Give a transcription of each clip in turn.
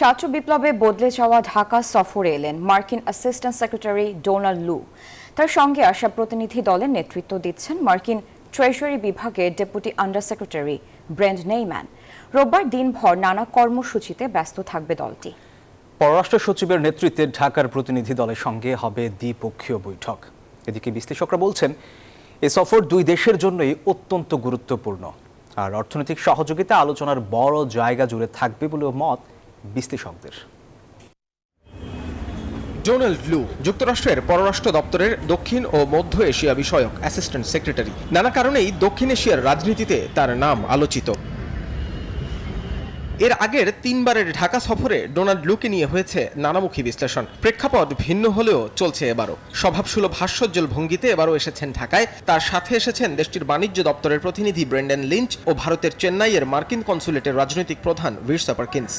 ছাত্র বিপ্লবে বদলে যাওয়া ঢাকা সফরে এলেন মার্কিন অ্যাসিস্ট্যান্ট সেক্রেটারি ডোনাল্ড লু। তার সঙ্গে আসা প্রতিনিধি দলের নেতৃত্ব দিচ্ছেন মার্কিন ট্রেজারি বিভাগের ডেপুটি আন্ডার সেক্রেটারি ব্রেন্ট নেইম্যান। রোববার দিনভর নানা কর্মসূচিতে ব্যস্ত থাকবে দলটি। পররাষ্ট্র সচিবের নেতৃত্বে ঢাকার প্রতিনিধি দলের সঙ্গে হবে দ্বিপক্ষীয় বৈঠক। এদিকে বিশ্লেষকরা বলছেন এ সফর দুই দেশের জন্যই অত্যন্ত গুরুত্বপূর্ণ, আর অর্থনৈতিক সহযোগিতা আলোচনার বড় জায়গা জুড়ে থাকবে বলেও মত বিশ্লেষকদের। ডোনাল্ড লু যুক্তরাষ্ট্রের পররাষ্ট্র দপ্তরের দক্ষিণ ও মধ্য এশিয়া বিষয়ক অ্যাসিস্ট্যান্ট সেক্রেটারি। নানা কারণেই দক্ষিণ এশিয়ার রাজনীতিতে তার নাম আলোচিত। এর আগের তিনবারের ঢাকা সফরে ডোনাল্ড লুকে নিয়ে হয়েছে নানামুখী বিশ্লেষণ। প্রেক্ষাপট ভিন্ন হলেও চলছে এবারও। স্বভাবসুলভ হাস্যোজ্জ্বল ভঙ্গিতে এবারও এসেছেন ঢাকায়। তার সাথে এসেছেন দেশটির বাণিজ্য দপ্তরের প্রতিনিধি ব্রেন্ডন লিঞ্চ ও ভারতের চেন্নাইয়ের মার্কিন কনসুলেটের রাজনৈতিক প্রধান ভিরসা পারকিন্স।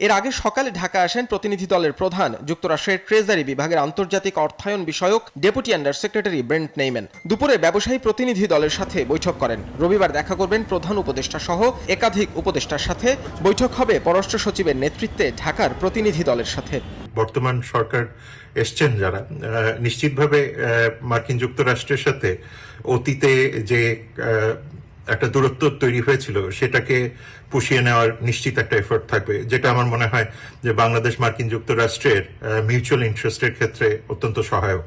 এর আগে সকালে ঢাকা আসেন প্রতিনিধি দলের প্রধান যুক্তরাষ্ট্রের ট্রেজারি বিভাগের আন্তর্জাতিক অর্থায়ন বিষয়ক ডেপুটি আন্ডার সেক্রেটারি ব্রেন্ট নেইম্যান। দুপুরে ব্যবসায়ী প্রতিনিধি দলের সাথে বৈঠক করেন। রবিবার দেখা করবেন প্রধান উপদেষ্টা সহ একাধিক উপদেষ্টার সাথে। বৈঠক হবে পররাষ্ট্র সচিবের নেতৃত্বে ঢাকার প্রতিনিধি দলের সাথে। বর্তমান সরকার এসছেন যারা, নিশ্চিতভাবে মার্কিন যুক্তরাষ্ট্রের সাথে অতীতে যে একটা দূরত্ব তৈরি হয়েছিল সেটাকে পুষিয়ে নেওয়ার নিশ্চিত একটা এফোর্ট থাকবে, যেটা আমার মনে হয় যে বাংলাদেশ মার্কিন যুক্তরাষ্ট্রের মিউচুয়াল ইন্টারেস্টের ক্ষেত্রে অত্যন্ত সহায়ক।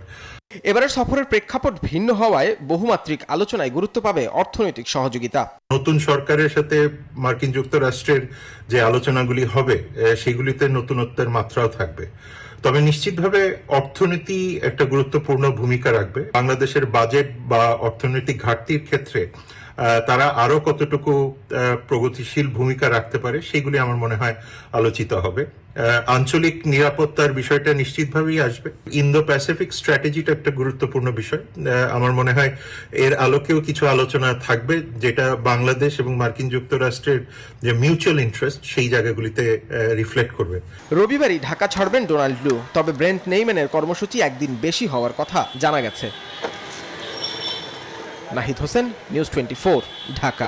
এবারের সফরের প্রেক্ষাপট ভিন্ন হওয়ায় বহুমাত্রিক আলোচনায় গুরুত্ব পাবে অর্থনৈতিক সহযোগিতা। নতুন সরকারের সাথে মার্কিন যুক্তরাষ্ট্রের যে আলোচনাগুলি হবে সেগুলিতে নতুনত্বের মাত্রাও থাকবে। তবে নিশ্চিতভাবে অর্থনীতি একটা গুরুত্বপূর্ণ ভূমিকা রাখবে। বাংলাদেশের বাজেট বা অর্থনৈতিক ঘাটতির ক্ষেত্রে তারা আরো কতটুকু প্রগতিশীল ভূমিকা রাখতে পারে সেগুলি আমার মনে হয় আলোচিত হবে। আঞ্চলিক নিরাপত্তার বিষয়টা নিশ্চিতভাবেই আসবে। ইন্দো প্যাসিফিক স্ট্র্যাটেজিটা একটা গুরুত্বপূর্ণ বিষয়। আমার মনে হয় এর আলোকেও কিছু আলোচনা থাকবে, যেটা বাংলাদেশ এবং মার্কিন যুক্তরাষ্ট্রের যে মিউচুয়াল ইন্টারেস্ট সেই জায়গাগুলিতে রিফ্লেক্ট করবে। রবিবারই ঢাকা ছাড়বেন ডোনাল্ড লু, তবে ব্রেন্ট নেইম্যানের কর্মসূচি একদিন বেশি হওয়ার কথা জানা গেছে। নাহিদ হোসেন, নিউজ 24, ঢাকা।